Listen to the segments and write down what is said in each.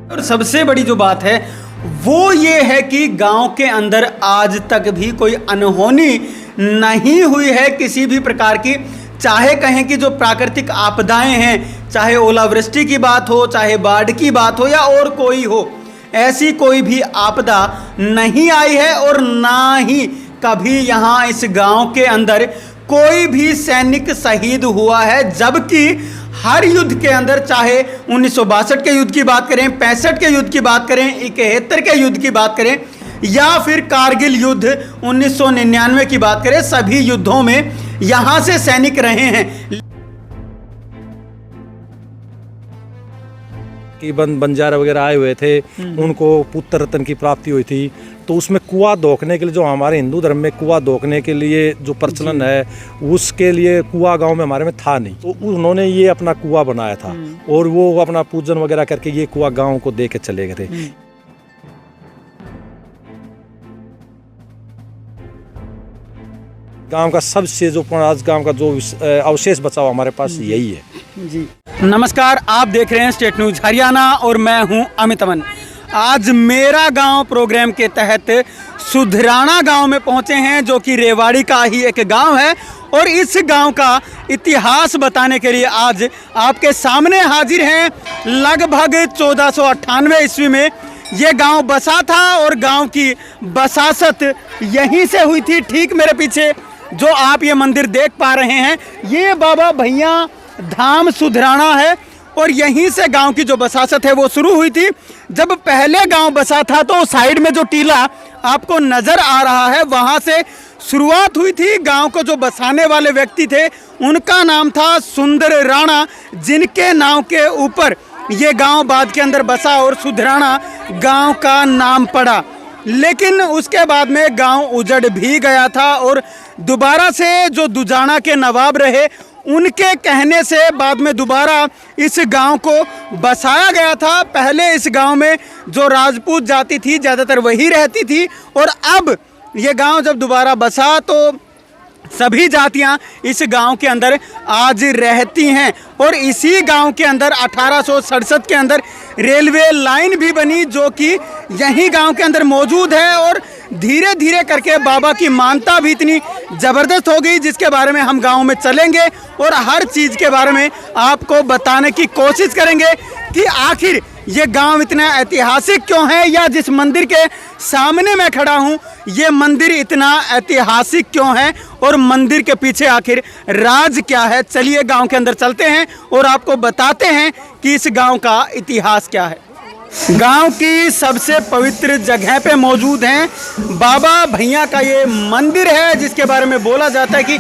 और सबसे बड़ी जो बात है वो ये है कि गांव के अंदर आज तक भी कोई अनहोनी नहीं हुई है किसी भी प्रकार की। चाहे कहें कि जो प्राकृतिक आपदाएं हैं, चाहे ओलावृष्टि की बात हो, चाहे बाढ़ की बात हो या और कोई हो, ऐसी कोई भी आपदा नहीं आई है और ना ही कभी यहाँ इस गांव के अंदर कोई भी सैनिक शहीद हुआ है। जबकि हर युद्ध के अंदर, चाहे 1962 के युद्ध की बात करें, 65 के युद्ध की बात करें, 71 के युद्ध की बात करें या फिर कारगिल युद्ध 1999 की बात करें, सभी युद्धों में यहां से सैनिक रहे हैं। कि बंजारा वगैरह आए हुए थे, उनको पुत्र रत्न की प्राप्ति हुई थी, तो उसमें कुआं दोखने के लिए, जो हमारे हिंदू धर्म में कुआं दोखने के लिए जो प्रचलन है, उसके लिए कुआं गांव में हमारे में था नहीं, तो उन्होंने ये अपना कुआं बनाया था और वो अपना पूजन वगैरह करके ये कुआं गांव को दे के चले गए थे। गांव का सबसे जो आज गांव का जो अवशेष बचा हुआ हमारे पास यही है जी। नमस्कार, आप देख रहे हैं स्टेट न्यूज हरियाणा और मैं हूं अमित अमन। आज मेरा गांव प्रोग्राम के तहत सुधराना गांव में पहुंचे हैं, जो कि रेवाड़ी का ही एक गांव है और इस गांव का इतिहास बताने के लिए आज आपके सामने हाजिर हैं। लगभग 1498 ईस्वी में ये गांव बसा था और गांव की बसासत यहीं से हुई थी। ठीक मेरे पीछे जो आप ये मंदिर देख पा रहे हैं, ये बाबा भैया धाम सुधराना है और यहीं से गांव की जो बसासत है वो शुरू हुई थी। जब पहले गांव बसा था तो साइड में जो टीला आपको नजर आ रहा है, वहां से शुरुआत हुई थी। गांव को जो बसाने वाले व्यक्ति थे उनका नाम था सुंदर राणा, जिनके नाम के ऊपर ये गांव बाद के अंदर बसा और सुधराना गांव का नाम पड़ा। लेकिन उसके बाद में गांव उजड़ भी गया था और दोबारा से जो दुजाना के नवाब रहे, उनके कहने से बाद में दोबारा इस गांव को बसाया गया था। पहले इस गांव में जो राजपूत जाति थी ज़्यादातर वही रहती थी और अब ये गांव जब दोबारा बसा तो सभी जातियां इस गांव के अंदर आज रहती हैं और इसी गांव के अंदर 1867 के अंदर रेलवे लाइन भी बनी, जो कि यहीं गांव के अंदर मौजूद है। और धीरे धीरे करके बाबा की मानता भी इतनी ज़बरदस्त हो गई, जिसके बारे में हम गांव में चलेंगे और हर चीज़ के बारे में आपको बताने की कोशिश करेंगे कि आखिर ये गांव इतना ऐतिहासिक क्यों है, या जिस मंदिर के सामने मैं खड़ा हूँ ये मंदिर इतना ऐतिहासिक क्यों है और मंदिर के पीछे आखिर राज क्या है। चलिए गांव के अंदर चलते हैं और आपको बताते हैं कि इस गांव का इतिहास क्या है। गांव की सबसे पवित्र जगह पे मौजूद हैं बाबा भैया का ये मंदिर है, जिसके बारे में बोला जाता है कि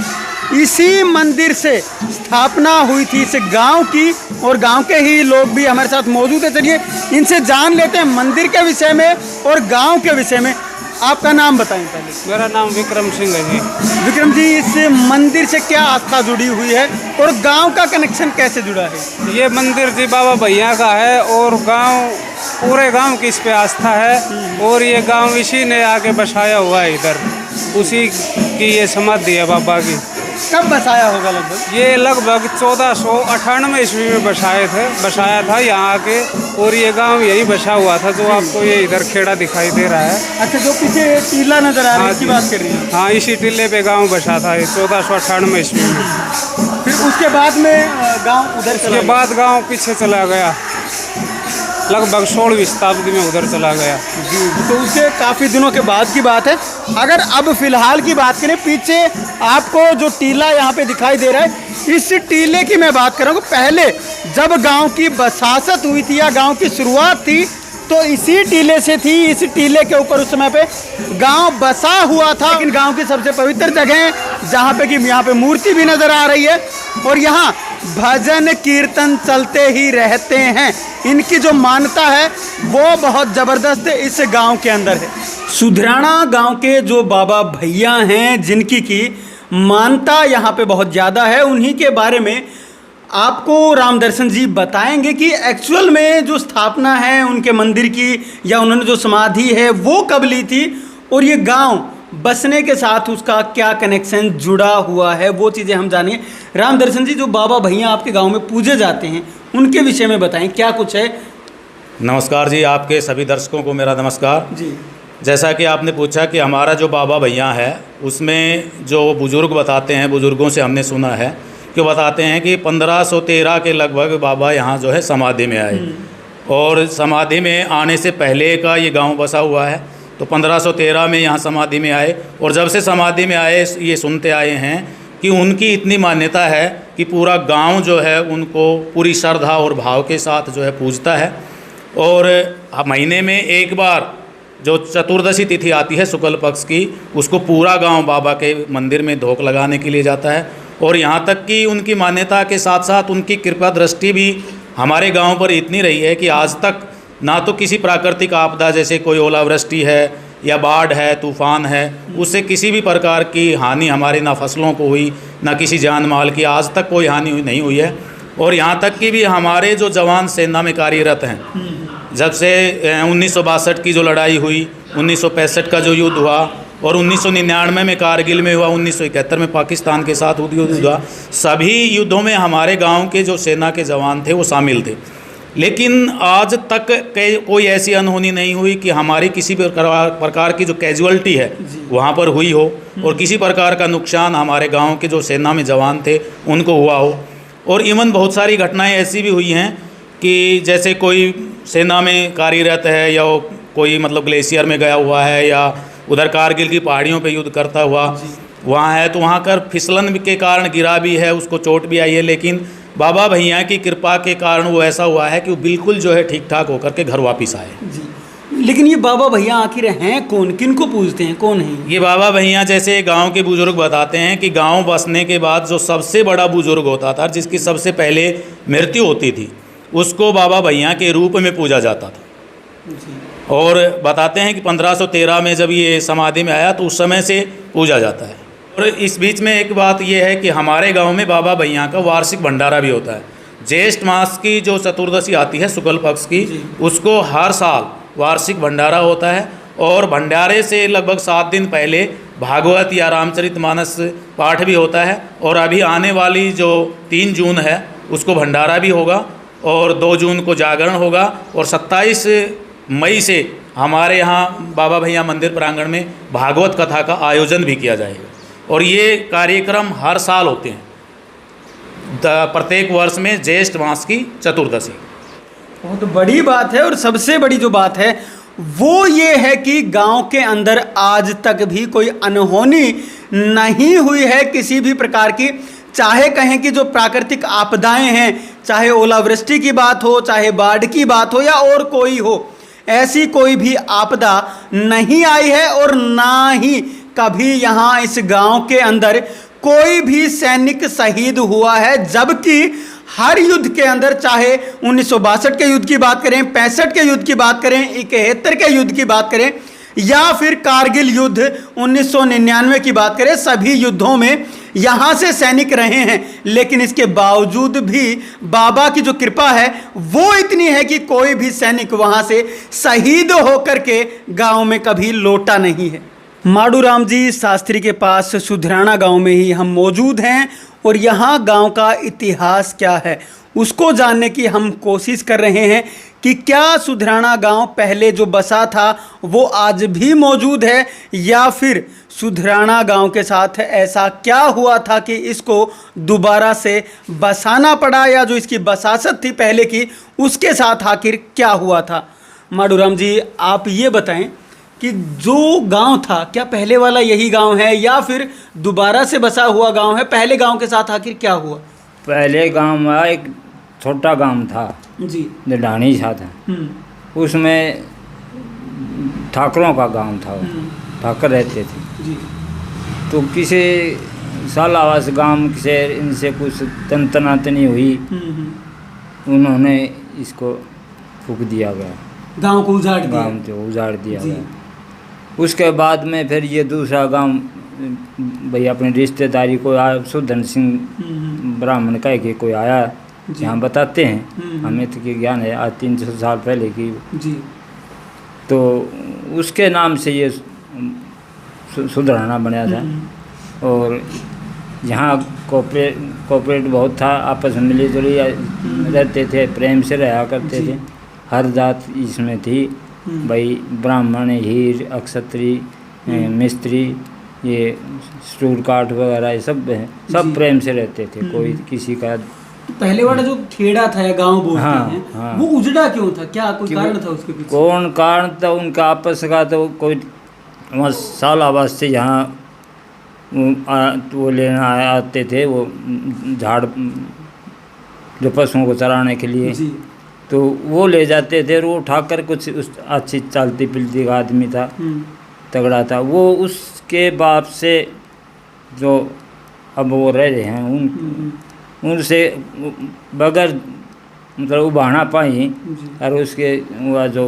इसी मंदिर से स्थापना हुई थी इस गांव की और गांव के ही लोग भी हमारे साथ मौजूद है। चलिए इनसे जान लेते हैं मंदिर के विषय में और गांव के विषय में। आपका नाम बताएं पहले। मेरा नाम विक्रम सिंह है जी। विक्रम जी, इस मंदिर से क्या आस्था जुड़ी हुई है और गांव का कनेक्शन कैसे जुड़ा है? ये मंदिर जी बाबा भैया का है और गांव, पूरे गांव की इस पे आस्था है और ये गांव इसी ने आके बसाया हुआ है इधर, उसी की ये समाधि है बाबा की। कब बसाया होगा लगभग? ये लगभग 1498 ईस्वी में बसाया था यहाँ आके और ये गांव यही बसा हुआ था, जो आपको ये इधर खेड़ा दिखाई दे रहा है। अच्छा, जो पीछे टीला नजर आ रहा है, इसकी बात कर रही है? हाँ, इसी टीले पे गांव बसा था ये 1498 ईस्वी में। फिर उसके बाद में गांव उधर उसके बाद गांव पीछे चला गया, लगभग 16वीं शताब्दी में उधर चला गया जी। तो उसके काफ़ी दिनों के बाद की बात है। अगर अब फिलहाल की बात करें, पीछे आपको जो टीला यहाँ पे दिखाई दे रहा है, इस टीले की मैं बात करूँगा। पहले जब गांव की बसासत हुई थी या गांव की शुरुआत थी तो इसी टीले से थी। इस टीले के ऊपर उस समय पे गांव बसा हुआ था। लेकिन गांव की सबसे पवित्र जगह जहाँ पे कि यहाँ पे मूर्ति भी नज़र आ रही है और यहाँ भजन कीर्तन चलते ही रहते हैं। इनकी जो मान्यता है वो बहुत ज़बरदस्त इस गांव के अंदर है। सुधराना गांव के जो बाबा भैया हैं, जिनकी की मान्यता यहाँ पे बहुत ज़्यादा है, उन्हीं के बारे में आपको रामदर्शन जी बताएंगे कि एक्चुअल में जो स्थापना है उनके मंदिर की या उन्होंने जो समाधि है वो कब ली थी और ये गांव बसने के साथ उसका क्या कनेक्शन जुड़ा हुआ है, वो चीज़ें हम जानिए। रामदर्शन जी, जो बाबा भैया आपके गांव में पूजे जाते हैं उनके विषय में बताएं, क्या कुछ है? नमस्कार जी, आपके सभी दर्शकों को मेरा नमस्कार जी। जैसा कि आपने पूछा कि हमारा जो बाबा भैया है उसमें जो बुज़ुर्ग बताते हैं, बुज़ुर्गों से हमने सुना है कि बताते हैं कि 1513 के लगभग बाबा यहाँ जो है समाधि में आए, और समाधि में आने से पहले का ये गांव बसा हुआ है। तो 1513 में यहाँ समाधि में आए, और जब से समाधि में आए ये सुनते आए हैं कि उनकी इतनी मान्यता है कि पूरा गांव जो है उनको पूरी श्रद्धा और भाव के साथ जो है पूजता है। और महीने में एक बार जो चतुर्दशी तिथि आती है शुक्ल पक्ष की, उसको पूरा गांव बाबा के मंदिर में धोख लगाने के लिए जाता है। और यहाँ तक कि उनकी मान्यता के साथ साथ उनकी कृपा दृष्टि भी हमारे गांव पर इतनी रही है कि आज तक ना तो किसी प्राकृतिक आपदा जैसे कोई ओलावृष्टि है या बाढ़ है, तूफान है, उससे किसी भी प्रकार की हानि हमारे ना फसलों को हुई, ना किसी जान माल की आज तक कोई हानि नहीं हुई है। और यहाँ तक कि भी हमारे जो जवान सेना में कार्यरत हैं, जब से 1962 की जो लड़ाई हुई, 1965 का जो युद्ध हुआ, और 1999 में कारगिल में हुआ, 1971 में पाकिस्तान के साथ युद्ध हुआ, सभी युद्धों में हमारे गांव के जो सेना के जवान थे वो शामिल थे। लेकिन आज तक कोई ऐसी अनहोनी नहीं हुई कि हमारी किसी प्रकार की जो कैजुअल्टी है वहाँ पर हुई हो, और किसी प्रकार का नुकसान हमारे गांव के जो सेना में जवान थे उनको हुआ हो। और इवन बहुत सारी घटनाएं ऐसी भी हुई हैं कि जैसे कोई सेना में कार्यरत है या कोई मतलब ग्लेशियर में गया हुआ है या उधर कारगिल की पहाड़ियों पे युद्ध करता हुआ वहाँ है, तो वहाँ कर फिसलन के कारण गिरा भी है, उसको चोट भी आई है, लेकिन बाबा भैया की कृपा के कारण वो ऐसा हुआ है कि वो बिल्कुल जो है ठीक ठाक होकर के घर वापस आए जी। लेकिन ये बाबा भैया आखिर हैं कौन, किनको पूजते हैं, कौन है ये बाबा भैया? जैसे गांव के बुजुर्ग बताते हैं कि गांव बसने के बाद जो सबसे बड़ा बुजुर्ग होता था, जिसकी सबसे पहले मृत्यु होती थी, उसको बाबा भैया के रूप में पूजा जाता था जी। और बताते हैं कि 1513 में जब ये समाधि में आया तो उस समय से पूजा जाता है। और इस बीच में एक बात ये है कि हमारे गांव में बाबा भैया का वार्षिक भंडारा भी होता है। ज्येष्ठ मास की जो चतुर्दशी आती है शुक्ल पक्ष की, उसको हर साल वार्षिक भंडारा होता है, और भंडारे से लगभग 7 दिन पहले भागवत या रामचरितमानस पाठ भी होता है। और अभी आने वाली जो 3 जून है उसको भंडारा भी होगा, और 2 जून को जागरण होगा, और 27 मई से हमारे यहाँ बाबा भैया मंदिर प्रांगण में भागवत कथा का आयोजन भी किया जाएगा। और ये कार्यक्रम हर साल होते हैं, प्रत्येक वर्ष में ज्येष्ठ मास की चतुर्दशी। बहुत बड़ी बात है। और सबसे बड़ी जो बात है वो ये है कि गांव के अंदर आज तक भी कोई अनहोनी नहीं हुई है किसी भी प्रकार की। चाहे कहें कि जो प्राकृतिक आपदाएं हैं, चाहे ओलावृष्टि की बात हो, चाहे बाढ़ की बात हो, या और कोई हो, ऐसी कोई भी आपदा नहीं आई है। और ना ही कभी यहाँ इस गांव के अंदर कोई भी सैनिक शहीद हुआ है। जबकि हर युद्ध के अंदर, चाहे 1962 के युद्ध की बात करें, 65 के युद्ध की बात करें, 71 के युद्ध की बात करें, या फिर कारगिल युद्ध 1999 की बात करें, सभी युद्धों में यहाँ से सैनिक रहे हैं। लेकिन इसके बावजूद भी बाबा की जो कृपा है वो इतनी है कि कोई भी सैनिक वहाँ से शहीद होकर के गांव में कभी लौटा नहीं है। माडूराम जी शास्त्री के पास सुधराना गांव में ही हम मौजूद हैं, और यहाँ गांव का इतिहास क्या है उसको जानने की हम कोशिश कर रहे हैं कि क्या सुधराना गांव पहले जो बसा था वो आज भी मौजूद है, या फिर सुधराना गांव के साथ ऐसा क्या हुआ था कि इसको दोबारा से बसाना पड़ा, या जो इसकी बसासत थी पहले की उसके साथ आखिर क्या हुआ था। माडूराम जी आप ये बताएं कि जो गांव था क्या पहले वाला यही गांव है, या फिर दोबारा से बसा हुआ गांव है? पहले गांव के साथ आखिर क्या हुआ? पहले गांव में एक छोटा गांव था जी, ढाणी सा था, उसमें ठाकरों का गांव था, ठाकर रहते थे जी। तो किसी साल आवास गांव से इनसे कुछ तनातनी हुई, उन्होंने इसको फूक दिया गया, गांव को उजाड़ दिया, गांव को उजाड़ दिया गया। उसके बाद में फिर ये दूसरा गांव भाई अपनी रिश्तेदारी को सुधन सिंह ब्राह्मण कह के कोई आया, यहाँ बताते हैं, हमें तो के ज्ञान है, आज 300 साल पहले की जी। तो उसके नाम से ये सुधराना बना था। और यहाँ कोऑपरेट बहुत था, आपस में मिली जुली रहते थे, प्रेम से रहा करते थे। हर जात इसमें थी भाई, ब्राह्मण, हीर, अक्षत्री, मिस्त्री, ये स्टूल काठ वगैरह, ये सब है, सब प्रेम से रहते थे, कोई किसी का। पहले वाला जो खेड़ा था या गांव बोलते हाँ, हैं, हाँ। वो उजड़ा क्यों था? क्या कोई कारण था उसके पीछे? कौन कारण था उनका आपस का? तो कोई वहाँ सालाबाद से यहाँ वो लेना आते थे, वो झाड़ जो पशुओं को चराने के लिए, जी। तो वो ले जाते थे और वो उठाकर, कुछ उस अच्छी चलती फिरती का आदमी था, तगड़ा था वो, उसके बाप से जो अब वो रह रहे हैं उनसे बगैर मतलब उबाना पाई, और उसके वह जो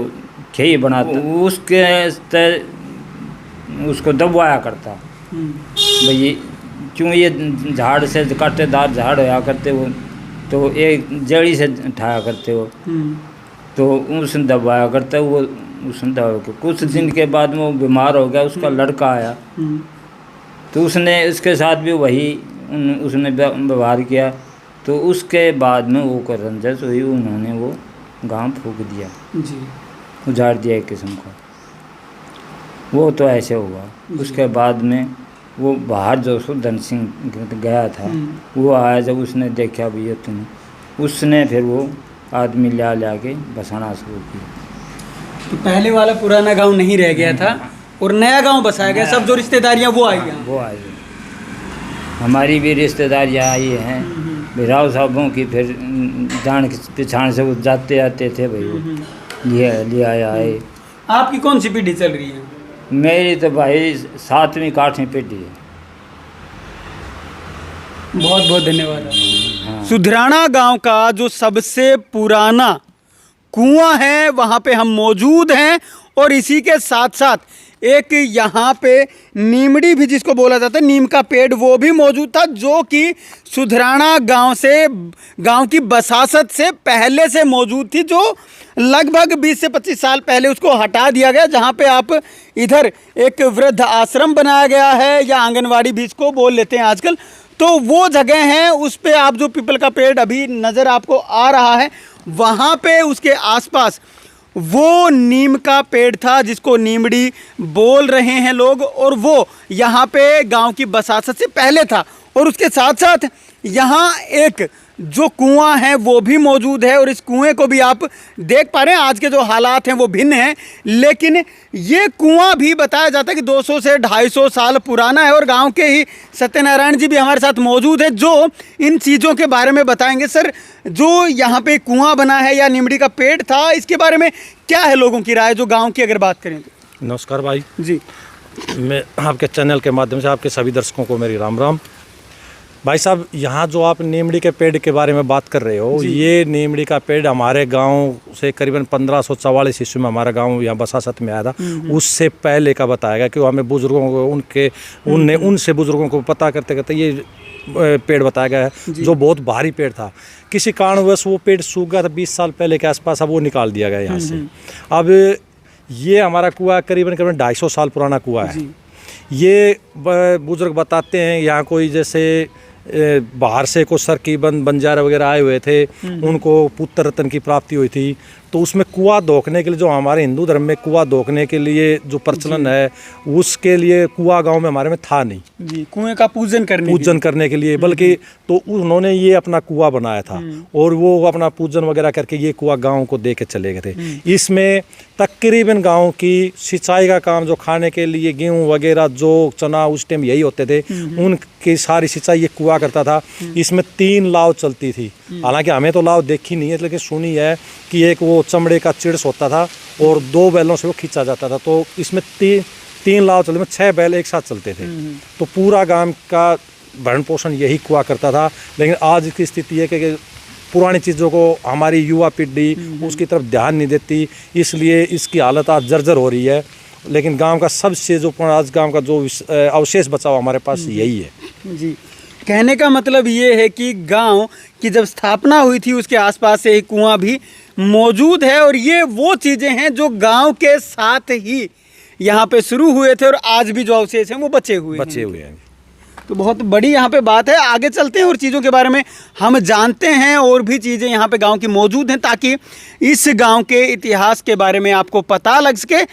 खेई बनाते उसके उसको दबवाया करता भाई, क्यों ये झाड़ से कांटेदार झाड़ होया करते वो, तो एक जड़ी से उठाया करते हो, तो उसने दबाया करता वो, उसने दबा के कुछ दिन के बाद में वो बीमार हो गया, उसका लड़का आया, तो उसने उसके साथ भी वही उसने व्यवहार किया, तो उसके बाद में वो कर रंजस हुई, उन्होंने वो गांव फूंक दिया जी, उजाड़ दिया एक किस्म का। वो तो ऐसे हुआ। उसके बाद में वो बाहर जो सुदर्शन सिंह गया था, वो आया, जब उसने देखा भैया तुम, उसने फिर वो आदमी ला के बसाना शुरू किया। तो पहले वाला पुराना गांव नहीं रह गया था और नया गांव बसाया गया, सब जो रिश्तेदारियां वो आई हैं। वो आई, हमारी भी रिश्तेदारियाँ आई हैं, बिराव साहबों की, फिर जान पिछाड़ से वो जाते आते थे भाई, वो लिया आए। आपकी कौन सी पीढ़ी चल रही है? मेरी तो भाई 7वीं 8वीं पीढ़ी है। बहुत बहुत धन्यवाद। सुधराना गांव का जो सबसे पुराना कुआं है वहां पे हम मौजूद हैं, और इसी के साथ साथ एक यहाँ पे नीमड़ी भी जिसको बोला जाता है, नीम का पेड़, वो भी मौजूद था, जो कि सुधराना गांव की बसासत से पहले से मौजूद थी, जो लगभग 20 से 25 साल पहले उसको हटा दिया गया। जहाँ पे आप इधर एक वृद्ध आश्रम बनाया गया है, या आंगनवाड़ी भी इसको बोल लेते हैं आजकल, तो वो जगह है, उस पे आप जो पीपल का पेड़ अभी नज़र आपको आ रहा है, वहाँ पे उसके आसपास वो नीम का पेड़ था जिसको नीमड़ी बोल रहे हैं लोग, और वो यहाँ पे गांव की बसासत से पहले था। और उसके साथ साथ यहाँ एक जो कुआं है वो भी मौजूद है, और इस कुएं को भी आप देख पा रहे हैं। आज के जो हालात हैं वो भिन्न हैं, लेकिन ये कुआं भी बताया जाता है कि 200 से 250 साल पुराना है। और गांव के ही सत्यनारायण जी भी हमारे साथ मौजूद है, जो इन चीज़ों के बारे में बताएंगे। सर, जो यहाँ पे कुआं बना है या नीमड़ी का पेड़ था, इसके बारे में क्या है लोगों की राय, जो गाँव की अगर बात करें तो? नमस्कार भाई जी, मैं आपके चैनल के माध्यम से आपके सभी दर्शकों को मेरी राम राम। भाई साहब, यहाँ जो आप नीमड़ी के पेड़ के बारे में बात कर रहे हो, ये नीमड़ी का पेड़ हमारे गांव से करीबन 1544 ईस्वी में हमारा गांव यहाँ बसासत में आया था। उससे पहले का बताया गया, कि हमें बुजुर्गों को उनसे बुजुर्गों को पता करते करते ये पेड़ बताया गया है, जो बहुत भारी पेड़ था। किसी कारणवश वो पेड़ सूख गया था 20 साल पहले के आसपास, अब वो निकाल दिया गया यहाँ से। अब ये हमारा कुआं करीबन 250 साल पुराना कुआं है। ये बुजुर्ग बताते हैं, यहाँ कोई जैसे बाहर से कुछ सरकीबंद बंजारा वगैरह आए हुए थे, उनको पुत्र रत्न की प्राप्ति हुई थी, तो उसमें कुआं दोखने के लिए, जो हमारे हिंदू धर्म में कुआं दोखने के लिए जो प्रचलन है, उसके लिए कुआं गांव में हमारे में था नहीं जी, कुएं का पूजन करने के लिए, बल्कि तो उन्होंने ये अपना कुआं बनाया था, और वो अपना पूजन वगैरह करके ये कुआं गांव को दे के चले गए थे। इसमें तकरीबन गांव की सिंचाई का काम, जो खाने के लिए गेहूं वगैरह, जो चना उस टाइम यही होते थे, उनकी सारी सिंचाई ये कुआं करता था। इसमें 3 लाव चलती थी, हालांकि हमें तो लाव देखी नहीं है, लेकिन सुनी है कि एक वो चमड़े का चिड़स होता था और 2 बैलों से वो खींचा जाता था। तो इसमें 3 लाव चलते, में 6 बैल एक साथ चलते थे। तो पूरा गांव का भरण पोषण यही कुआं करता था। लेकिन आज की स्थिति है कि पुरानी चीज़ों को हमारी युवा पीढ़ी उसकी तरफ ध्यान नहीं देती, इसलिए इसकी हालत आज जर्जर हो रही है। लेकिन गांव का सबसे जो आज गांव का जो अवशेष बचा हुआ हमारे पास यही है। जी, कहने का मतलब ये है कि गांव की जब स्थापना हुई थी, उसके आसपास से एक कुआं भी मौजूद है, और ये वो चीज़ें हैं जो गांव के साथ ही यहाँ पे शुरू हुए थे, और आज भी जो अवशेष हैं वो बचे हुए हैं। तो बहुत बड़ी यहाँ पे बात है। आगे चलते हैं और चीज़ों के बारे में हम जानते हैं, और भी चीज़ें यहाँ पे गांव की मौजूद हैं ताकि इस गांव के इतिहास के बारे में आपको पता लग सके।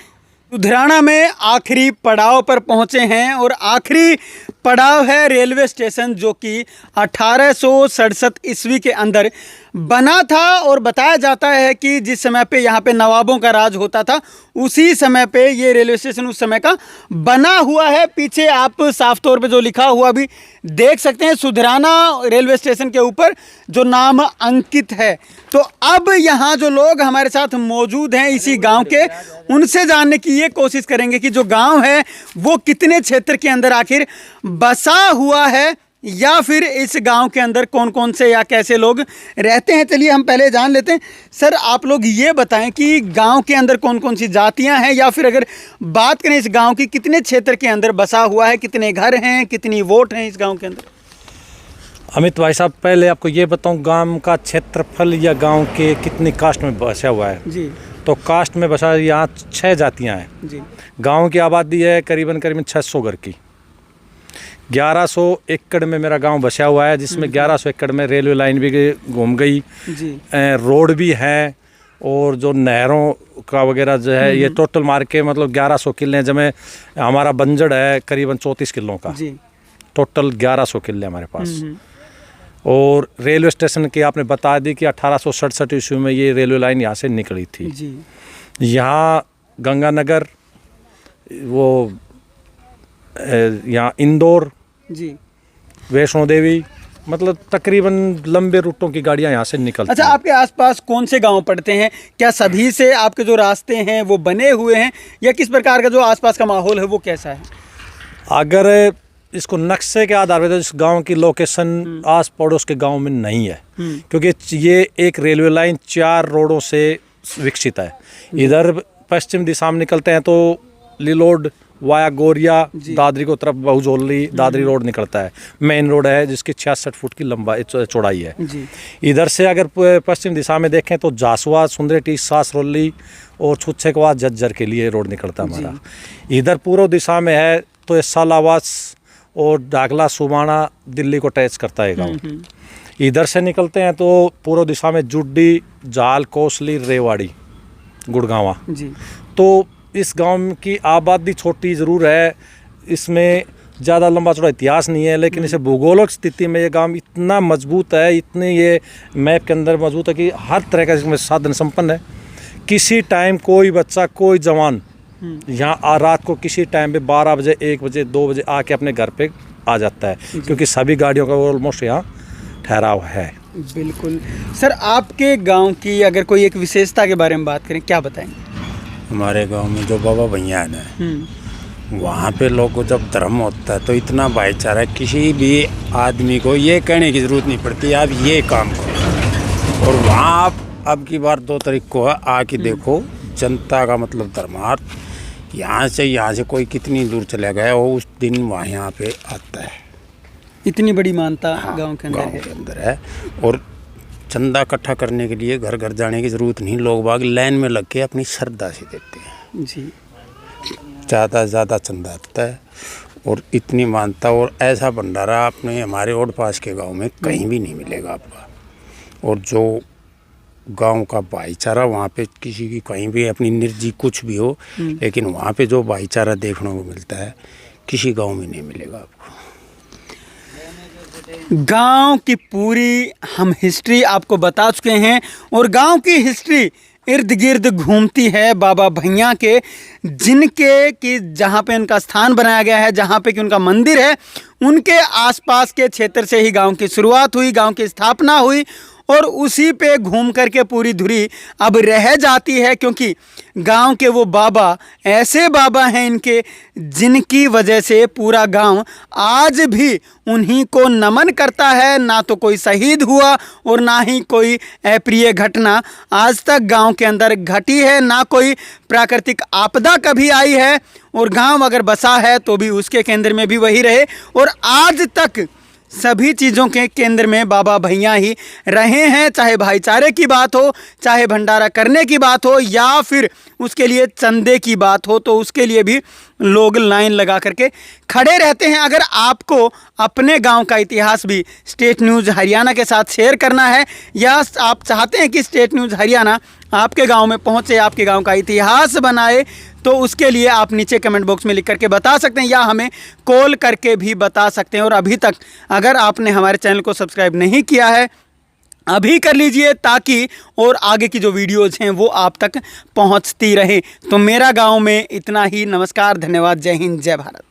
सुधराना में आखिरी पड़ाव पर पहुँचे हैं और आखिरी पड़ाव है रेलवे स्टेशन, जो कि 1867 ईस्वी के अंदर बना था। और बताया जाता है कि जिस समय पे यहाँ पे नवाबों का राज होता था उसी समय पे ये रेलवे स्टेशन उस समय का बना हुआ है। पीछे आप साफ तौर पे जो लिखा हुआ भी देख सकते हैं, सुधराना रेलवे स्टेशन के ऊपर जो नाम अंकित है। तो अब यहाँ जो लोग हमारे साथ मौजूद हैं इसी गांव के, उनसे जानने की ये कोशिश करेंगे कि जो गांव है वो कितने क्षेत्र के अंदर आखिर बसा हुआ है, या फिर इस गांव के अंदर कौन कौन से या कैसे लोग रहते हैं। चलिए हम पहले जान लेते हैं। सर, आप लोग ये बताएं कि गांव के अंदर कौन कौन सी जातियां हैं, या फिर अगर बात करें इस गांव की, कितने क्षेत्र के अंदर बसा हुआ है, कितने घर हैं, कितनी वोट हैं इस गांव के अंदर। अमित भाई साहब, पहले आपको ये बताऊं गांव का क्षेत्रफल या गांव के कितनी कास्ट में बसा हुआ है। जी। तो कास्ट में बसा यहाँ 6 जातियाँ हैं जी। गांव की आबादी है करीबन 600 घर की। 1100 एकड़ में मेरा गांव बसा हुआ है, जिसमें 1100 एकड़ में रेलवे लाइन भी घूम गई, रोड भी है, और जो नहरों का वगैरह जो है ये टोटल मार के मतलब 1100 किले जमे। हमारा बंजड़ है करीबन 34 किलों का। जी। टोटल 1100 किले हमारे पास। और रेलवे स्टेशन की आपने बता दी कि 1867 ईस्वी में ये रेलवे लाइन यहाँ से निकली थी। जी। यहाँ गंगानगर, वो यहाँ इंदौर, जी, वैष्णो देवी, मतलब तकरीबन लंबे रूटों की गाड़ियाँ यहाँ से निकलती हैं। अच्छा, आपके आसपास कौन से गांव पड़ते हैं? क्या सभी से आपके जो रास्ते हैं वो बने हुए हैं, या किस प्रकार का जो आसपास का माहौल है वो कैसा है? अगर इसको नक्शे के आधार पर, तो इस गांव की लोकेशन आस पड़ोस के गांव में नहीं है, क्योंकि ये एक रेलवे लाइन 4 रोडों से विकसित है। इधर पश्चिम दिशा में निकलते हैं तो लिलोड वाया गोरिया दादरी को तरफ बहुजोली दादरी रोड निकलता है, मेन रोड है जिसकी 66 फुट की लंबाई चौड़ाई है। इधर से अगर पश्चिम दिशा में देखें तो जासुआ, सुंदरेटी, सासरोली और छुच्छे के बाद झज्जर के लिए रोड निकलता है हमारा। इधर पूर्व दिशा में है तो ये सालावास और डागला सुबाना दिल्ली को टच करता है गाँव। इधर से निकलते हैं तो पूर्व दिशा में जुड्डी, जाल, कोसली, रेवाड़ी, गुड़गांवा। तो इस गांव की आबादी छोटी ज़रूर है, इसमें ज़्यादा लंबा चौड़ा इतिहास नहीं है, लेकिन इसे भूगोलिक स्थिति में ये गांव इतना मजबूत है, इतने ये मैप के अंदर मजबूत है कि हर तरह का इसमें साधन संपन्न है। किसी टाइम कोई बच्चा, कोई जवान यहाँ रात को किसी टाइम पे 12 बजे, 1 बजे, 2 बजे आके अपने घर पे आ जाता है, क्योंकि सभी गाड़ियों का ऑलमोस्ट यहाँ ठहराव है। बिल्कुल। सर, आपके गाँव की अगर कोई एक विशेषता के बारे में बात करें, क्या बताएंगे? हमारे गांव में जो बाबा भैया है ना, वहाँ पे लोग को जब धर्म होता है तो इतना भाईचारा, किसी भी आदमी को ये कहने की ज़रूरत नहीं पड़ती आप ये काम करो। और वहाँ आप अब की बार 2 तारीख को है, आके देखो जनता का मतलब धर्मार्थ। यहाँ से कोई कितनी दूर चला गया वो उस दिन वहाँ यहाँ पे आता है। इतनी बड़ी मानता गाँव के अंदर है। और चंदा इकट्ठा करने के लिए घर घर जाने की ज़रूरत नहीं, लोग बाग लाइन में लग के अपनी श्रद्धा से देते हैं। जी। ज़्यादा से ज़्यादा चंदा आता है और इतनी मानता, और ऐसा भंडारा अपने हमारे ओड पास के गांव में कहीं भी नहीं मिलेगा आपका। और जो गांव का भाईचारा वहाँ पे, किसी की कहीं भी अपनी निर्जी कुछ भी हो, लेकिन वहाँ पे जो भाईचारा देखने को मिलता है किसी गाँव में नहीं मिलेगा आपको। गांव की पूरी हम हिस्ट्री आपको बता चुके हैं, और गांव की हिस्ट्री इर्द गिर्द घूमती है बाबा भैया के, जिनके कि जहाँ पे उनका स्थान बनाया गया है, जहाँ पे कि उनका मंदिर है, उनके आसपास के क्षेत्र से ही गांव की शुरुआत हुई, गांव की स्थापना हुई, और उसी पे घूम करके पूरी धुरी अब रह जाती है, क्योंकि गांव के वो बाबा ऐसे बाबा हैं इनके, जिनकी वजह से पूरा गांव आज भी उन्हीं को नमन करता है। ना तो कोई शहीद हुआ और ना ही कोई अप्रिय घटना आज तक गांव के अंदर घटी है, ना कोई प्राकृतिक आपदा कभी आई है, और गांव अगर बसा है तो भी उसके केंद्र में भी वही रहे। और आज तक सभी चीज़ों के केंद्र में बाबा भैया ही रहे हैं। चाहे भाईचारे की बात हो, चाहे भंडारा करने की बात हो, या फिर उसके लिए चंदे की बात हो, तो उसके लिए भी लोग लाइन लगा करके खड़े रहते हैं। अगर आपको अपने गांव का इतिहास भी स्टेट न्यूज़ हरियाणा के साथ शेयर करना है, या आप चाहते हैं कि स्टेट न्यूज़ हरियाणा आपके गांव में पहुंचे, आपके गांव का इतिहास बनाए, तो उसके लिए आप नीचे कमेंट बॉक्स में लिख करके बता सकते हैं, या हमें कॉल करके भी बता सकते हैं। और अभी तक अगर आपने हमारे चैनल को सब्सक्राइब नहीं किया है, अभी कर लीजिए, ताकि और आगे की जो वीडियोज़ हैं वो आप तक पहुंचती रहे। तो मेरा गांव में इतना ही। नमस्कार, धन्यवाद, जय हिंद, जय भारत।